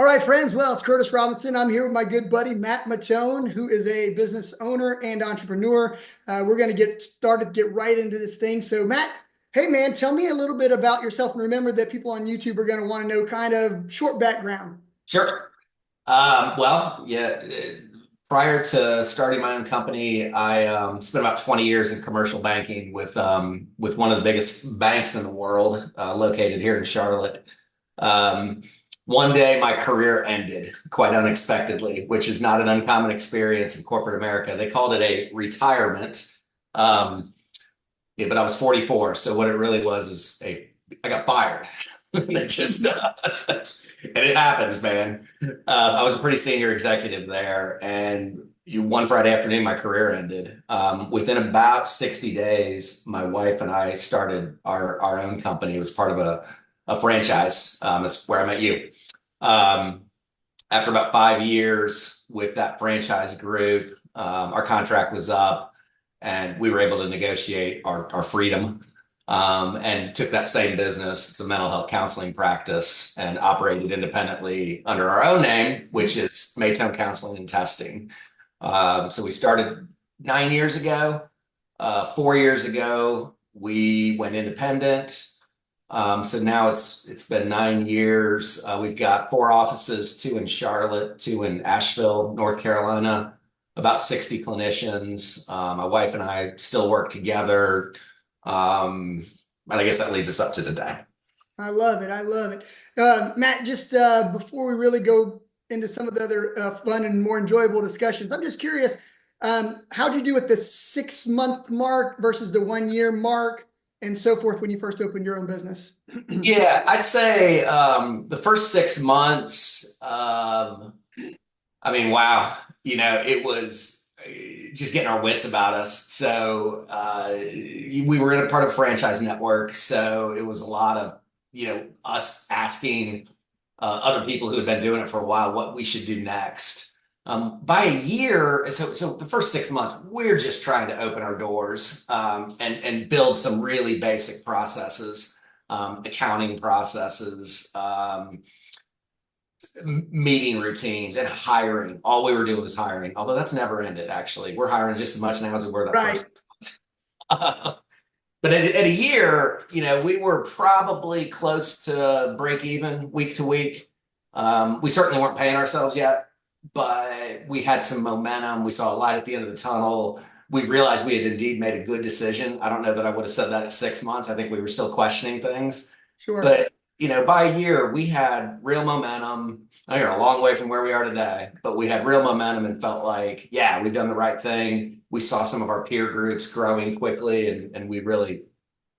All right, friends. Well, it's Curtis Robinson. I'm here with my good buddy, Matt Matone, who is a business owner and entrepreneur. We're going to get started, get right into this thing. So, Matt, hey, man, tell me a little bit about yourself. And remember that people on YouTube are going to want to know kind of short background. Sure. Yeah. Prior to starting my own company, I spent about 20 years in commercial banking with one of the biggest banks in the world, located here in Charlotte. Um, One day, my career ended quite unexpectedly, which is not an uncommon experience in corporate America. They called it a retirement. Um, yeah, but I was 44, so what it really was is I got fired. They just and it happens, man. I was a pretty senior executive there, and one Friday afternoon, my career ended. Within about 60 days, my wife and I started our own company. It was part of a franchise. That's where I met you. Um, After about 5 years with that franchise group, our contract was up, and we were able to negotiate our freedom, and took that same business. It's a mental health counseling practice, and operated independently under our own name, which is Matone Counseling and Testing. So we started 9 years ago. 4 years ago, we went independent. So now it's been 9 years. We've got four offices, two in Charlotte, two in Asheville, North Carolina, about 60 clinicians. My wife and I still work together. And I guess that leads us up to today. I love it. I love it. Matt, just before we really go into some of the other fun and more enjoyable discussions, I'm just curious, how'd you do at the 6 month mark versus the 1 year mark and so forth when you first opened your own business? Yeah, I'd say the first 6 months, I mean, wow, it was just getting our wits about us. So we were in a part of a franchise network. So it was a lot of, us asking other people who had been doing it for a while what we should do next. By a year, so the first 6 months, we're just trying to open our doors, and build some really basic processes, accounting processes, meeting routines, and hiring. All we were doing was hiring, although that's never ended, actually. We're hiring just as much now as we were that Right. first. But at a year, we were probably close to break even week to week. We certainly weren't paying ourselves yet, but we had some momentum. We saw a light at the end of the tunnel. We realized we had indeed made a good decision. I don't know that I would have said that at 6 months. I think we were still questioning things. Sure. But, by a year, we had real momentum. I think we're a long way from where we are today, but we had real momentum and felt like, yeah, we've done the right thing. We saw some of our peer groups growing quickly, and we really,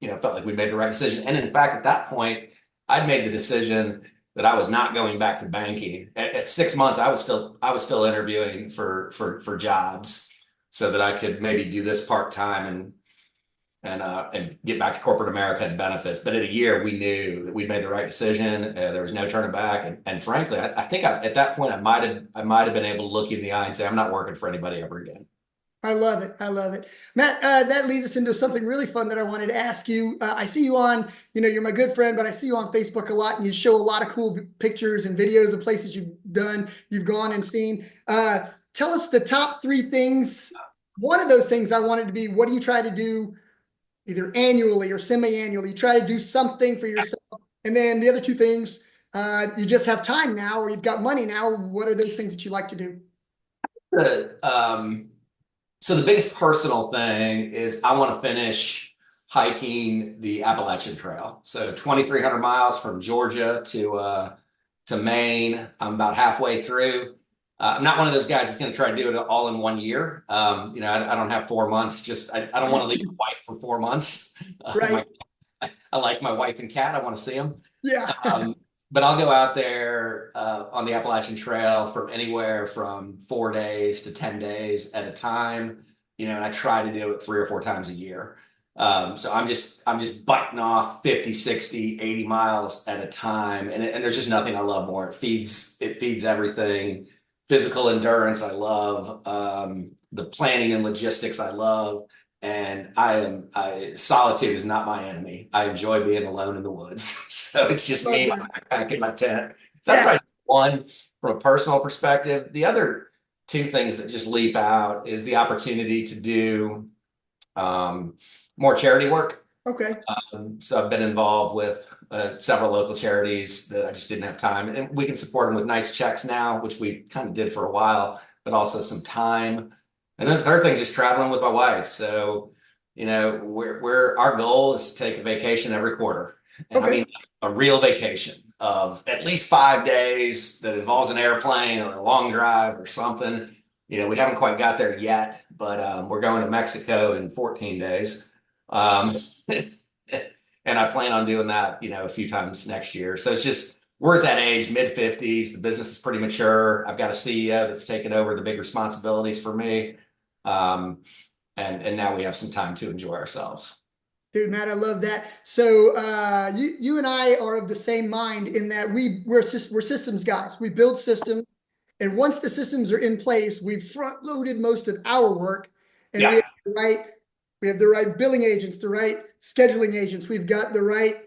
felt like we made the right decision. And in fact, at that point, I'd made the decision that I was not going back to banking. At 6 months, I was still interviewing for jobs so that I could maybe do this part time and get back to corporate America and benefits. But in a year, we knew that we'd made the right decision. There was no turning back. And frankly, I think at that point, I might have been able to look you in the eye and say, I'm not working for anybody ever again. I love it. I love it. Matt, that leads us into something really fun that I wanted to ask you. I see you on, you're my good friend, but I see you on Facebook a lot and you show a lot of cool pictures and videos of places you've gone and seen. Tell us the top three things. One of those things I wanted to be, what do you try to do either annually or semi-annually? You try to do something for yourself. And then the other two things, you just have time now or you've got money now. What are those things that you like to do? Good. So the biggest personal thing is I want to finish hiking the Appalachian Trail. So 2,300 miles from Georgia to Maine. I'm about halfway through. I'm not one of those guys that's going to try to do it all in 1 year. I don't have 4 months. I don't want to leave my wife for 4 months. Right. I like my wife and cat. I want to see them. Yeah. Um, but I'll go out there on the Appalachian Trail from anywhere from 4 days to 10 days at a time, and I try to do it 3 or 4 times a year. So I'm just biting off 50, 60, 80 miles at a time. And there's just nothing I love more. It feeds everything. Physical endurance, I love. The planning and logistics, I love. And solitude is not my enemy. I enjoy being alone in the woods. So it's just Love me, my that. backpack, and my tent. So that's Yeah. probably one from a personal perspective. The other two things that just leap out is the opportunity to do more charity work. Okay. So I've been involved with several local charities that I just didn't have time, and we can support them with nice checks now, which we kind of did for a while, but also some time. And then the third thing is just traveling with my wife. So, we're our goal is to take a vacation every quarter, and I Okay. mean a real vacation of at least 5 days that involves an airplane or a long drive or something. We haven't quite got there yet, but we're going to Mexico in 14 days. Um, and I plan on doing that, a few times next year. So it's just, we're at that age, mid 50s. The business is pretty mature. I've got a CEO that's taken over the big responsibilities for me. And now we have some time to enjoy ourselves. Dude, Matt, I love that. So you and I are of the same mind in that we're systems guys. We build systems, and once the systems are in place, we've front loaded most of our work, and Yeah. we have the right billing agents, the right scheduling agents. We've got the right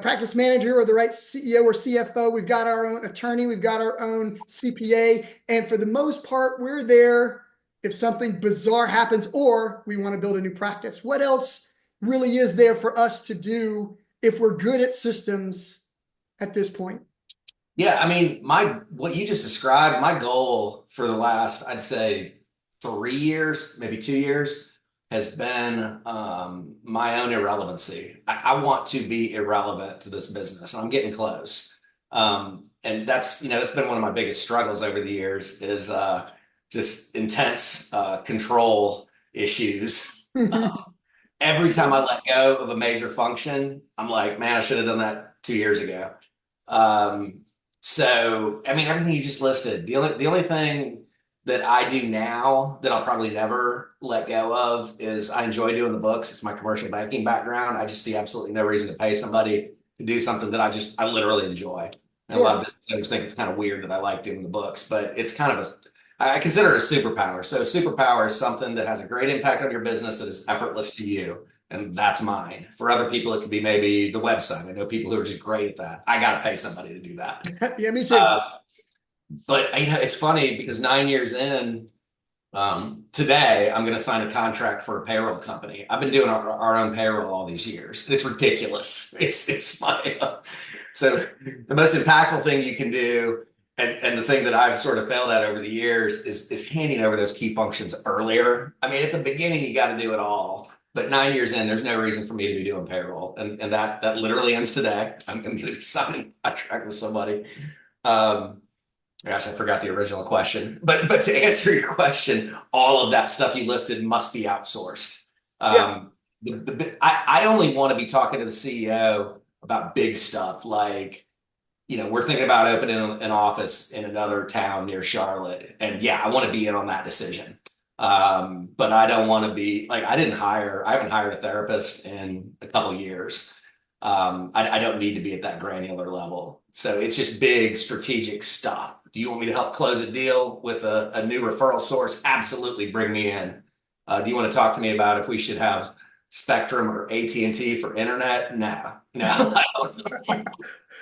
practice manager or the right CEO or CFO. We've got our own attorney. We've got our own CPA. And for the most part, we're there if something bizarre happens or we want to build a new practice. What else really is there for us to do if we're good at systems at this point? Yeah, I mean, what you just described, my goal for the last, I'd say, 3 years, maybe 2 years, has been my own irrelevancy. I want to be irrelevant to this business, and I'm getting close. And that's been one of my biggest struggles over the years is just intense control issues. Every time I let go of a major function, I'm like, man, I should have done that 2 years ago. Um, so, I mean, everything you just listed, the only thing that I do now that I'll probably never let go of is I enjoy doing the books. It's my commercial banking background. I just see absolutely no reason to pay somebody to do something that I literally enjoy. And a lot Sure. of business think it's kind of weird that I like doing the books, but it's kind of I consider it a superpower. So a superpower is something that has a great impact on your business that is effortless to you. And that's mine. For other people, it could be maybe the website. I know people who are just great at that. I got to pay somebody to do that. Yeah, me too. Uh, but it's funny because 9 years in, today I'm going to sign a contract for a payroll company. I've been doing our own payroll all these years. It's ridiculous. It's my so the most impactful thing you can do, and the thing that I've sort of failed at over the years is handing over those key functions earlier. I mean, at the beginning you got to do it all. But 9 years in, there's no reason for me to be doing payroll, and that literally ends today. I'm going to be signing a contract with somebody. Um, Gosh, I forgot the original question, but to answer your question, all of that stuff you listed must be outsourced. Yeah. I only want to be talking to the CEO about big stuff like, we're thinking about opening an office in another town near Charlotte, and yeah, I want to be in on that decision. But I don't want to be like I haven't hired a therapist in a couple of years. I don't need to be at that granular level. So it's just big strategic stuff. Do you want me to help close a deal with a new referral source? Absolutely, bring me in. Do you want to talk to me about if we should have Spectrum or AT&T for internet? No, no. I don't.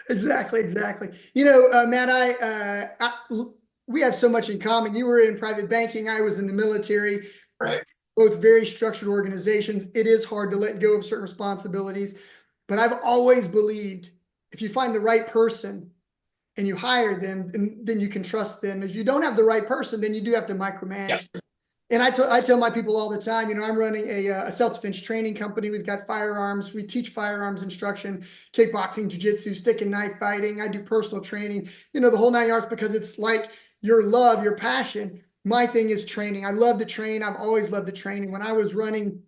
Exactly, exactly. Matt, we have so much in common. You were in private banking. I was in the military. Right. Both very structured organizations. It is hard to let go of certain responsibilities, but I've always believed if you find the right person and you hire them, and then you can trust them. If you don't have the right person, then you do have to Yeah. micromanage. And I tell my people all the time, I'm running a self-defense training company. We've got firearms. We teach firearms instruction, kickboxing, jiu-jitsu, stick and knife fighting. I do personal training, the whole 9 yards, because it's like your love, your passion. My thing is training. I love to train. I've always loved to train. And when I was running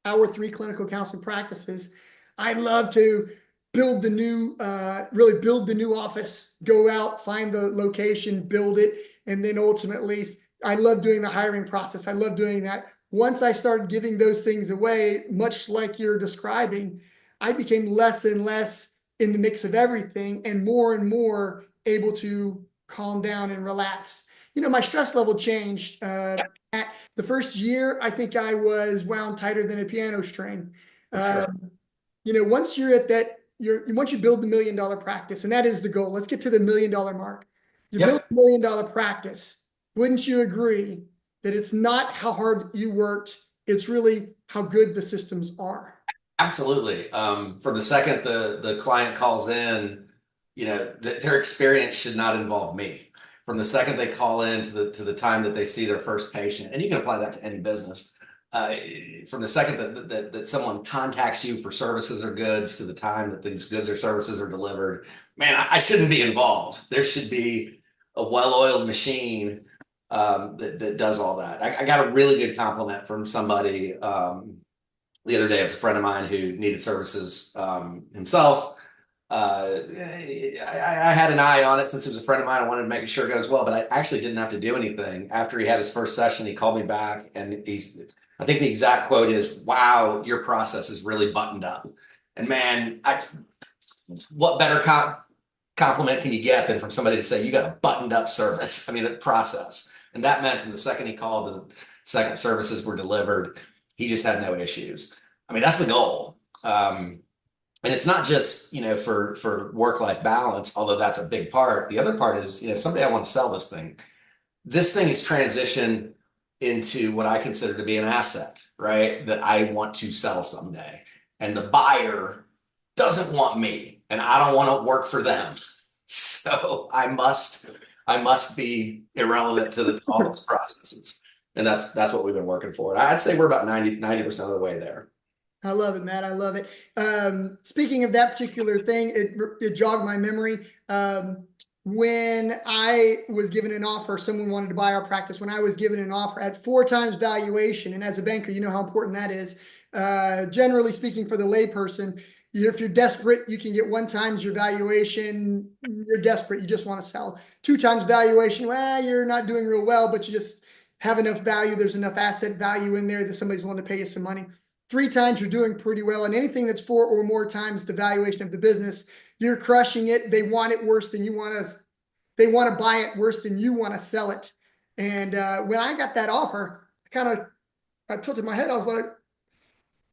our 3 clinical counseling practices, I love to really build the new office, go out, find the location, build it, and then ultimately I love doing the hiring process. I love doing that. Once I started giving those things away, much like you're describing, I became less and less in the mix of everything and more able to calm down and relax. My stress level changed. At the first year, I think I was wound tighter than a piano string. For sure. Once you're at that, once you build the $1 million practice, and that is the goal. Let's get to the $1 million mark. You build Yep. $1 million practice. Wouldn't you agree that it's not how hard you worked, it's really how good the systems are? Absolutely. From the second the client calls in, their experience should not involve me. From the second they call in to the time that they see their first patient, and you can apply that to any business. Uh, from the second that someone contacts you for services or goods to the time that these goods or services are delivered, man, I shouldn't be involved. There should be a well-oiled machine that does all that. I got a really good compliment from somebody the other day. It was a friend of mine who needed services himself. I had an eye on it since he was a friend of mine. I wanted to make sure it goes well, but I actually didn't have to do anything. After he had his first session, he called me back, and I think the exact quote is, "Wow, your process is really buttoned up." And man, what better compliment can you get than from somebody to say you got a buttoned up service? I mean, a process. And that meant from the second he called, the second services were delivered, he just had no issues. I mean, that's the goal. And it's not just, for work-life balance, although that's a big part. The other part is, someday I want to sell this thing. This thing is transitioned into what I consider to be an asset, right? That I want to sell someday. And the buyer doesn't want me, and I don't want to work for them. So I must be irrelevant to all those processes. And that's what we've been working for. I'd say we're about 90% of the way there. I love it, Matt. I love it. Speaking of that particular thing, it jogged my memory. When I was given an offer, someone wanted to buy our practice. When I was given an offer at 4 times valuation, and as a banker, you know how important that is. Generally speaking, for the layperson, if you're desperate, you can get 1 times your valuation. You're desperate, you just want to sell. 2 times valuation, well, you're not doing real well, but you just have enough value. There's enough asset value in there that somebody's willing to pay you some money. 3 times you're doing pretty well, and anything that's 4 or more times the valuation of the business, you're crushing it. They want it worse than you want to. They want to buy it worse than you want to sell it. And when I got that offer, I tilted my head. I was like,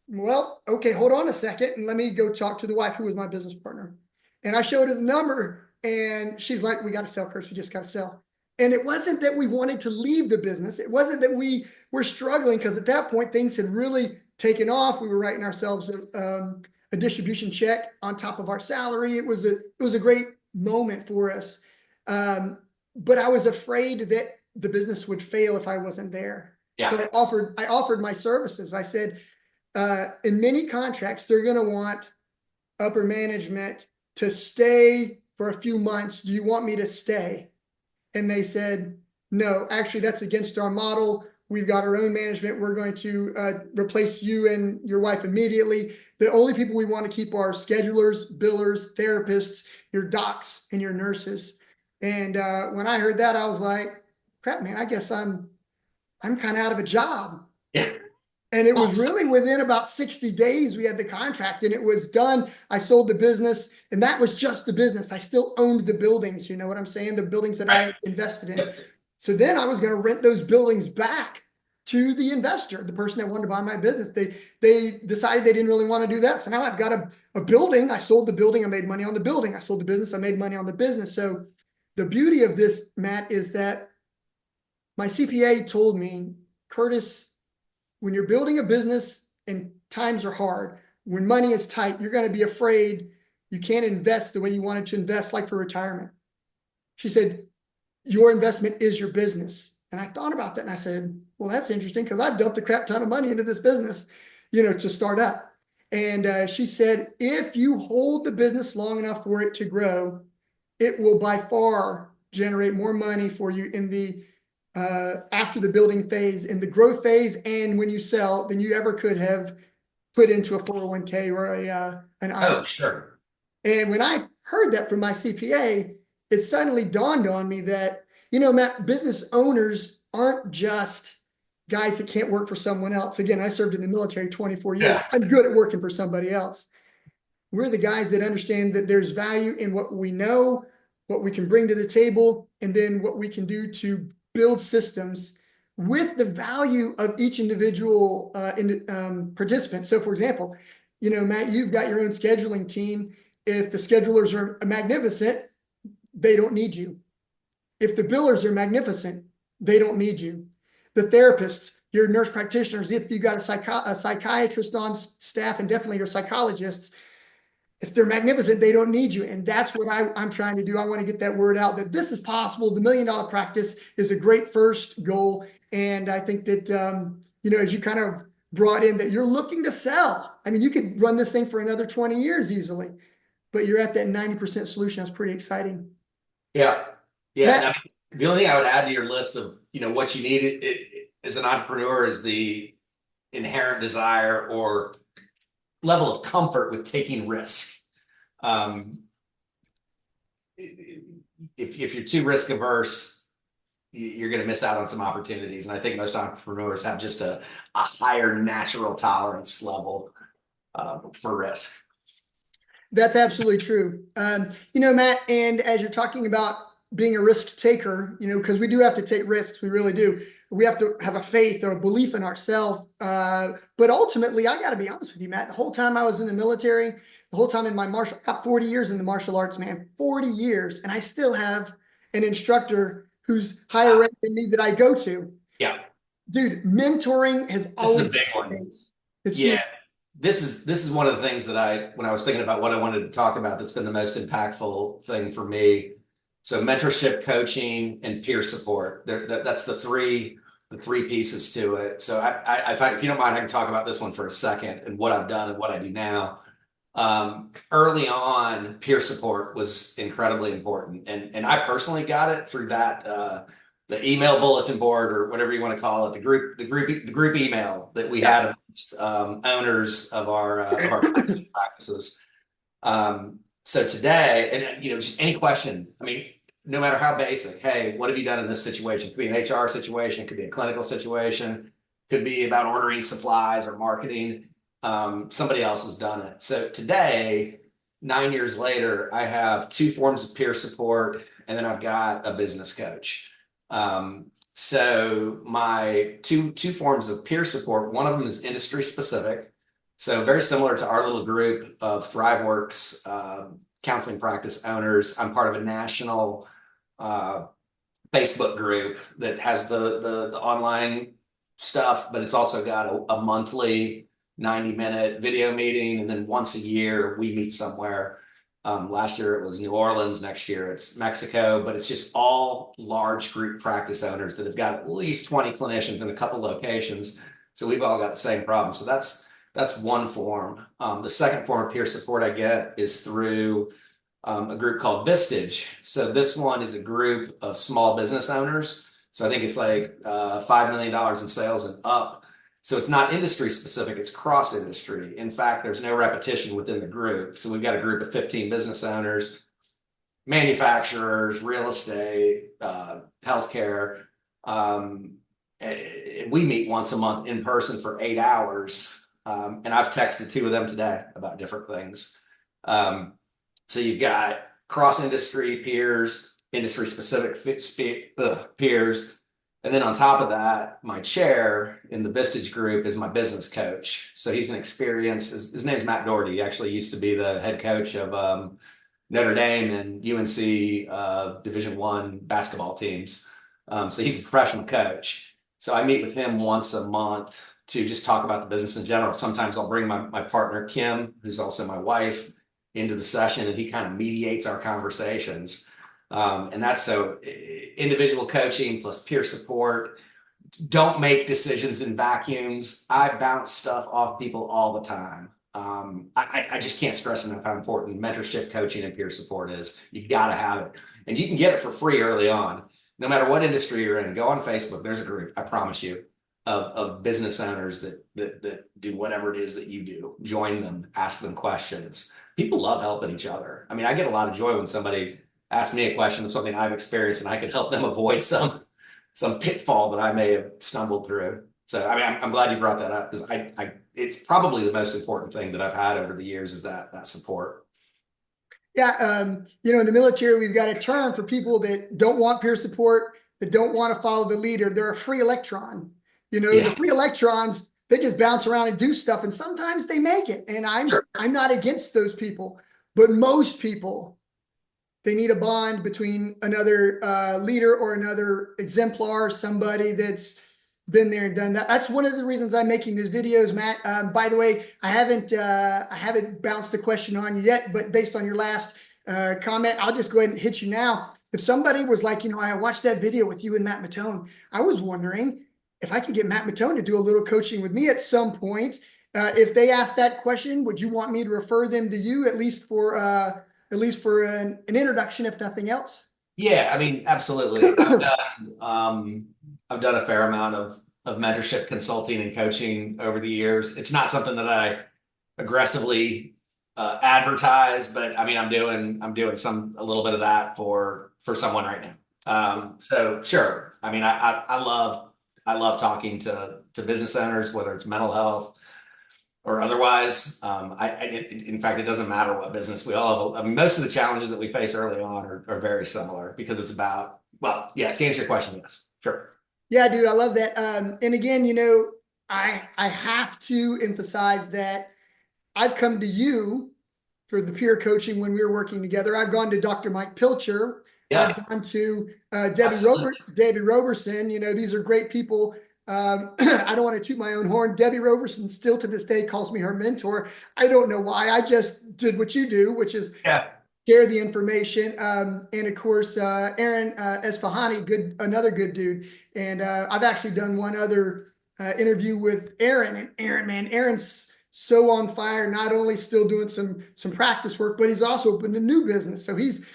well, okay, hold on a second, and let me go talk to the wife, who was my business partner. And I showed her the number, and she's like, we got to sell, Chris. We just got to sell. And it wasn't that we wanted to leave the business. It wasn't that we were struggling, because at that point things had really taken off. We were writing ourselves a distribution check on top of our salary. It was a great moment for us. But I was afraid that the business would fail if I wasn't there. Yeah. So I offered my services. I said, in many contracts, they're going to want upper management to stay for a few months. Do you want me to stay? And they said, no, actually, that's against our model. We've got our own management. We're going to replace you and your wife immediately. The only people we want to keep are schedulers, billers, therapists, your docs, and your nurses. And when I heard that, I was like, crap, man, I guess I'm kind of out of a job. Yeah. And it was really within about 60 days we had the contract, and it was done. I sold the business, and that was just the business. I still owned the buildings. You know what I'm saying? The buildings that I had invested in. Yep. So then I was going to rent those buildings back to the investor, the person that wanted to buy my business. They decided they didn't really want to do that. So now I've got a building. I sold the building. I made money on the building. I sold the business. I made money on the business. So the beauty of this, Matt, is that my CPA told me, Curtis, when you're building a business and times are hard, when money is tight, you're going to be afraid you can't invest the way you wanted to invest, like for retirement. She said, your investment is your business. And I thought about that, and I said, well, that's interesting, because I've dumped a crap ton of money into this business, to start up. And she said, if you hold the business long enough for it to grow, it will by far generate more money for you in the after the building phase, in the growth phase, and when you sell, than you ever could have put into a 401k or an IRA. Oh, sure. And when I heard that from my CPA, it suddenly dawned on me that, Matt, business owners aren't just guys that can't work for someone else. Again, I served in the military 24 years. Yeah. I'm good at working for somebody else. We're the guys that understand that there's value in what we know, what we can bring to the table, and then what we can do to build systems with the value of each individual participant. So for example, Matt, you've got your own scheduling team. If the schedulers are magnificent, they don't need you. If the billers are magnificent, they don't need you. The therapists, your nurse practitioners, if you got a psychiatrist on staff, and definitely your psychologists, if they're magnificent, they don't need you. And that's what I'm trying to do. I want to get that word out that this is possible. The $1 Million Practice is a great first goal. And I think that, as you kind of brought in that you're looking to sell. I mean, you could run this thing for another 20 years easily, but you're at that 90% solution. That's pretty exciting. Yeah. Yeah. Matt, And I mean, the only thing I would add to your list of, what you need as an entrepreneur is the inherent desire or level of comfort with taking risk. If you're too risk averse, you're going to miss out on some opportunities. And I think most entrepreneurs have just a higher natural tolerance level for risk. that's absolutely true. Matt, and as you're talking about being a risk taker, because we do have to take risks, we really do. We have to have a faith or a belief in ourselves. But ultimately, I got to be honest with you, Matt, the whole time I was in the military, the whole time in I got 40 years in the martial arts, man, 40 years. And I still have an instructor who's higher ranked than me that I go to. Yeah. Dude, mentoring has always been a big one. It's yeah. huge. This is one of the things that when I was thinking about what I wanted to talk about, that's been the most impactful thing for me. So mentorship, coaching, and peer support. That's the three pieces to it. So if you don't mind, I can talk about this one for a second and what I've done and what I do now. Early on, peer support was incredibly important, and I personally got it through that the email bulletin board, or whatever you want to call it, the group email that we had amongst owners of our practices. So today, and just any question, I mean, no matter how basic, hey, what have you done in this situation? It could be an HR situation, could be a clinical situation, could be about ordering supplies or marketing. Somebody else has done it. So today, 9 years later, I have 2 forms of peer support, and then I've got a business coach. So my two forms of peer support, one of them is industry specific. So very similar to our little group of ThriveWorks counseling practice owners. I'm part of a national Facebook group that has the online stuff, but it's also got a monthly 90-minute video meeting, and then once a year we meet somewhere. Last year it was New Orleans, next year it's Mexico, but it's just all large group practice owners that have got at least 20 clinicians in a couple locations. So we've all got the same problem. So that's one form. The second form of peer support I get is through a group called Vistage. So this one is a group of small business owners. So I think it's like $5 million in sales and up. So it's not industry specific, it's cross industry. In fact, there's no repetition within the group. So we've got a group of 15 business owners, manufacturers, real estate, healthcare. And we meet once a month in person for 8 hours. And I've texted 2 of them today about different things. So you've got cross industry peers, industry specific peers. And then on top of that, my chair in the Vistage group is my business coach. So he's an experienced, his name's Matt Doherty. He actually used to be the head coach of Notre Dame and UNC Division I basketball teams. So he's a professional coach. So I meet with him once a month to just talk about the business in general. Sometimes I'll bring my partner, Kim, who's also my wife, into the session, and he kind of mediates our conversations. And that's so individual coaching plus peer support. Don't make decisions in vacuums. I bounce stuff off people all the time. I just can't stress enough how important mentorship, coaching, and peer support is. You got to have it, and you can get it for free early on. No matter what industry you're in, go on Facebook. There's a group, I promise you, of business owners that do whatever it is that you do. Join them, ask them questions. People love helping each other. I mean, I get a lot of joy when somebody ask me a question of something I've experienced, and I could help them avoid some pitfall that I may have stumbled through. So, I mean, I'm glad you brought that up, because it's probably the most important thing that I've had over the years is that support. Yeah, in the military, we've got a term for people that don't want peer support, that don't want to follow the leader. They're a free electron. The free electrons, they just bounce around and do stuff, and sometimes they make it. And I'm not against those people, but most people they need a bond between another leader or another exemplar, somebody that's been there and done that. That's one of the reasons I'm making these videos, Matt. By the way, I haven't bounced the question on you yet, but based on your last comment, I'll just go ahead and hit you now. If somebody was like, I watched that video with you and Matt Matone, I was wondering if I could get Matt Matone to do a little coaching with me at some point. If they ask that question, would you want me to refer them to you at least for an introduction, if nothing else? Yeah, I mean, absolutely. I've done a fair amount of mentorship consulting and coaching over the years. It's not something that I aggressively advertise, but I mean, I'm doing a little bit of that for someone right now. So sure. I mean, I love talking to business owners, whether it's mental health or otherwise. In fact, it doesn't matter what business we all have. I mean, most of the challenges that we face early on are very similar because it's about, well, yeah, to answer your question, yes, sure. Yeah, dude, I love that. And again, I have to emphasize that I've come to you for the peer coaching when we were working together. I've gone to Dr. Mike Pilcher. Yeah, I've gone to absolutely. Debbie Roberson. These are great people. I don't want to toot my own horn. Debbie Roberson still to this day calls me her mentor. I don't know why. I just did what you do, which is Yeah, share the information. And of course, Aaron Esfahani, another good dude. And I've actually done one other interview with Aaron. And Aaron, man, Aaron's so on fire. Not only still doing some practice work, but he's also opened a new business. So he's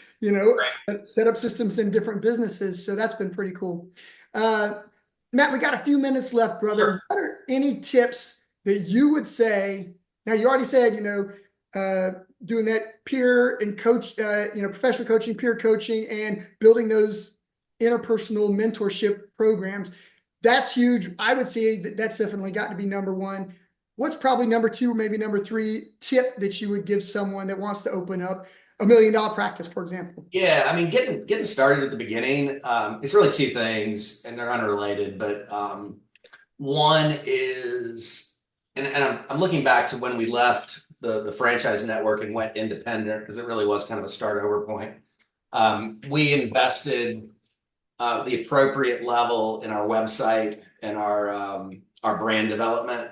set up systems in different businesses. So that's been pretty cool. Matt, we got a few minutes left, brother. sure. What are any tips that you would say? Now, you already said, doing that peer and coach, professional coaching, peer coaching, and building those interpersonal mentorship programs. That's huge. I would say that's definitely got to be number one. What's probably number two, or maybe number three tip that you would give someone that wants to open up $1 million practice, for example? Yeah, I mean, getting started at the beginning, it's really two things, and they're unrelated. But one is, and I'm looking back to when we left the franchise network and went independent, because it really was kind of a start over point. We invested the appropriate level in our website and our brand development.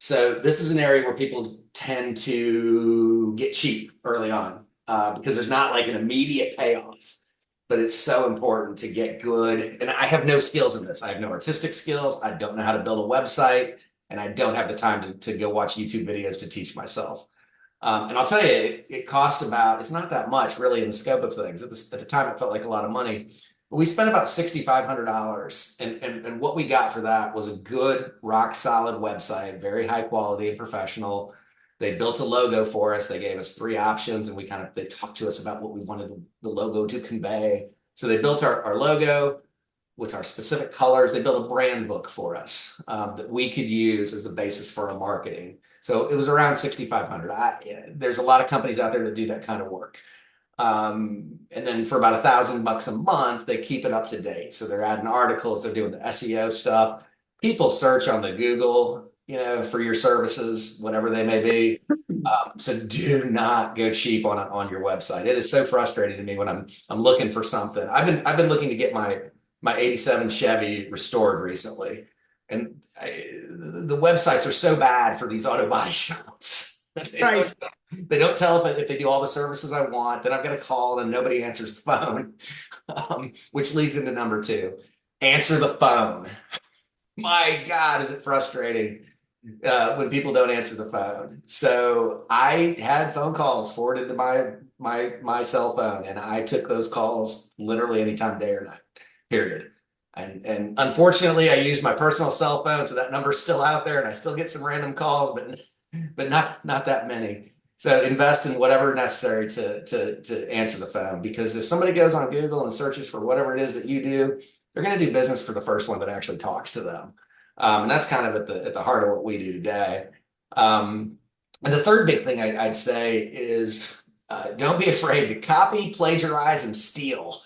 So this is an area where people tend to get cheap early on because there's not like an immediate payoff, but it's so important to get good. And I have no skills in this. I have no artistic skills. I don't know how to build a website, and I don't have the time to go watch YouTube videos to teach myself. And I'll tell you, it costs it's not that much really in the scope of things. At the time, it felt like a lot of money. But we spent about $6,500. And what we got for that was a good, rock solid website, very high quality and professional. They built a logo for us. They gave us 3 options, and they talked to us about what we wanted the logo to convey. So they built our logo with our specific colors. They built a brand book for us that we could use as the basis for our marketing. So it was around $6,500. There's a lot of companies out there that do that kind of work. And then for about $1,000 a month, they keep it up to date. So they're adding articles, they're doing the SEO stuff. People search on the Google, for your services, whatever they may be. So do not go cheap on your website. It is so frustrating to me when I'm looking for something. I've been looking to get my 87 Chevy restored recently, and the websites are so bad for these auto body shops. Right. They don't tell if they do all the services I want. Then I've got to call and nobody answers the phone, which leads into number 2. Answer the phone. My God, is it frustrating when people don't answer the phone. So I had phone calls forwarded to my cell phone, and I took those calls literally anytime, day or night, period. And unfortunately, I used my personal cell phone, so that number's still out there, and I still get some random calls, but not that many. So invest in whatever necessary to answer the phone, because if somebody goes on Google and searches for whatever it is that you do, they're going to do business for the first one that actually talks to them. And that's kind of at the heart of what we do today. And the third big thing I'd say is don't be afraid to copy, plagiarize, and steal.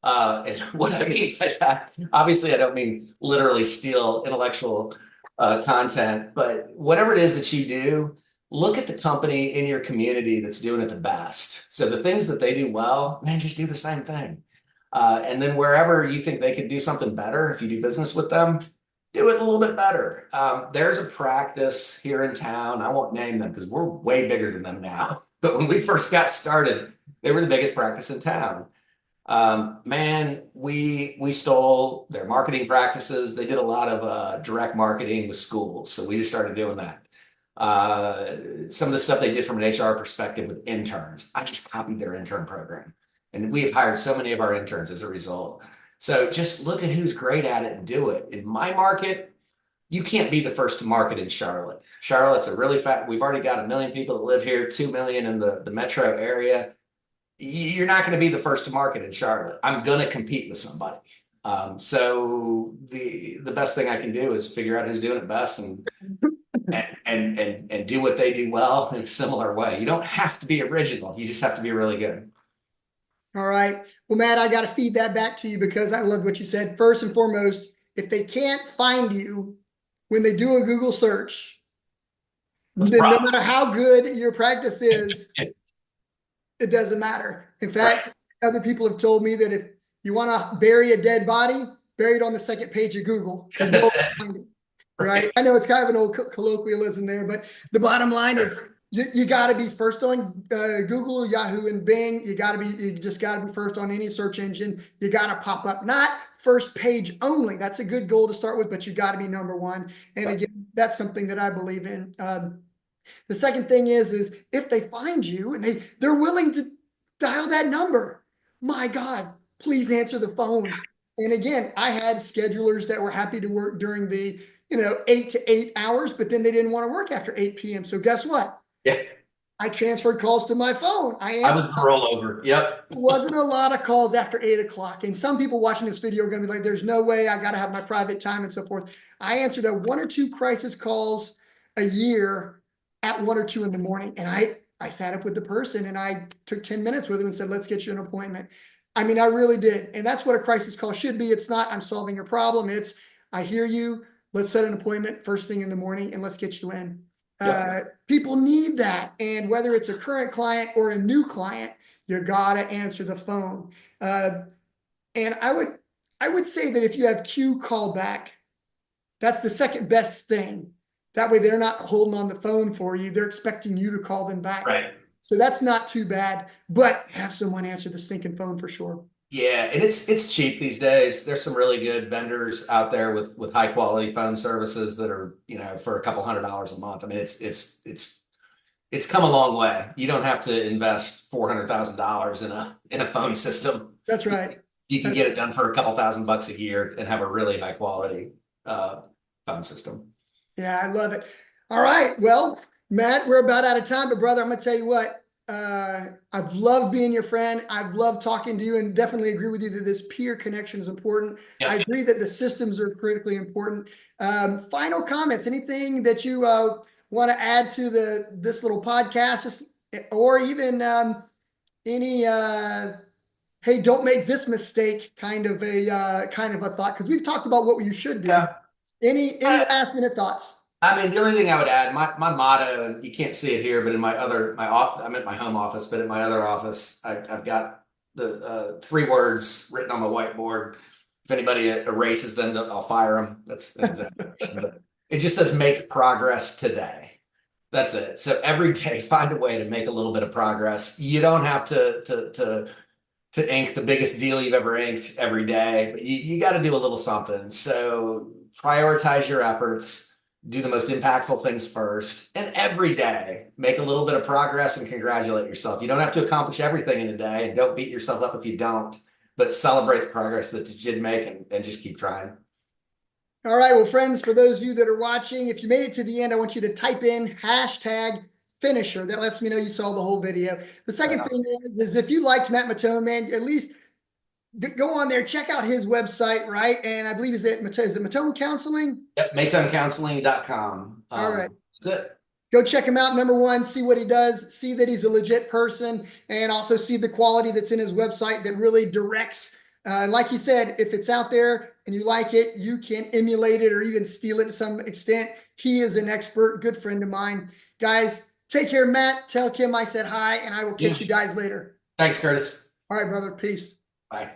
And what I mean by that, obviously, I don't mean literally steal intellectual content, but whatever it is that you do, look at the company in your community that's doing it the best. So the things that they do well, man, just do the same thing. And then wherever you think they could do something better, if you do business with them, do it a little bit better. There's a practice here in town. I won't name them because we're way bigger than them now. But when we first got started, they were the biggest practice in town. Man, we stole their marketing practices. They did a lot of direct marketing with schools, so we just started doing that. Some of the stuff they did from an HR perspective with interns, I just copied their intern program, and we have hired so many of our interns as a result. So just look at who's great at it and do it. In my market, you can't be the first to market in Charlotte. Charlotte's a really fat. We've already got 1 million people that live here, 2 million in the metro area. You're not going to be the first to market in Charlotte. I'm going to compete with somebody. So the best thing I can do is figure out who's doing it best and do what they do well in a similar way. You don't have to be original. You just have to be really good. All right. Well, Matt, I got to feed that back to you because I love what you said. First and foremost, if they can't find you when they do a Google search, then no matter how good your practice is, it doesn't matter. In fact, other people have told me that if you want to bury a dead body, bury it on the second page of Google. Right. I know it's kind of an old colloquialism there, but the bottom line is you got to be first on Google, Yahoo, and Bing. You just got to be first on any search engine. You got to pop up, not first page only. That's a good goal to start with, but you got to be number one. And again, that's something that I believe in. The second thing is if they find you and they're willing to dial that number, my God, please answer the phone. And again, I had schedulers that were happy to work during the 8 to 8 hours, but then they didn't want to work after 8 p.m. So guess what? Yeah. I transferred calls to my phone. I was the rollover. Yep. It wasn't a lot of calls after 8 o'clock. And some people watching this video are going to be like, there's no way, I got to have my private time and so forth. I answered 1 or 2 crisis calls a year at 1 or 2 in the morning. And I sat up with the person and I took 10 minutes with him and said, let's get you an appointment. I mean, I really did. And that's what a crisis call should be. It's not, I'm solving your problem. It's, I hear you. Let's set an appointment first thing in the morning and let's get you in. People need that. And whether it's a current client or a new client, you gotta answer the phone. And I would say that if you have queue call back, that's the second best thing. That way they're not holding on the phone for you. They're expecting you to call them back. Right. So that's not too bad, but have someone answer the stinking phone for sure. Yeah, and it's cheap these days. There's some really good vendors out there with high quality phone services that are, for a couple $100 a month. I mean, it's come a long way. You don't have to invest $400,000 in a phone system. That's right. You can get it done for a couple $1,000 a year and have a really high quality phone system. Yeah, I love it. All right. Well, Matt, we're about out of time, but brother, I'm going to tell you what, I've loved being your friend. I've loved talking to you and definitely agree with you that this peer connection is important. Yep. I agree that the systems are critically important. Final comments, anything that you want to add to this little podcast, or even any, hey, don't make this mistake kind of a thought, because we've talked about what you should do. Yeah. Any last minute thoughts? I mean, the only thing I would add, my motto, and you can't see it here, but I'm at my home office, but in my other office, I've got the 3 words written on my whiteboard. If anybody erases them, I'll fire them. That's exactly. It just says make progress today. That's it. So every day, find a way to make a little bit of progress. You don't have to ink the biggest deal you've ever inked every day, but you got to do a little something. So prioritize your efforts, do the most impactful things first, and every day make a little bit of progress and congratulate yourself. You don't have to accomplish everything in a day, and don't beat yourself up if you don't, but celebrate the progress that you did make and just keep trying. All right. Well, friends, for those of you that are watching, if you made it to the end, I want you to type in #finisher. That lets me know you saw the whole video. The second thing is if you liked Matt Matone, man, at least go on there, check out his website, right? And I believe is it Matone Counseling? Yep, MatoneCounseling.com. All right. That's it. Go check him out. Number one, see what he does, see that he's a legit person, and also see the quality that's in his website that really directs. Like he said, if it's out there and you like it, you can emulate it or even steal it to some extent. He is an expert, good friend of mine. Guys, Take care, Matt. Tell Kim I said hi, and I will Yeah. catch you guys later. Thanks, Curtis. All right, brother. Peace. Bye.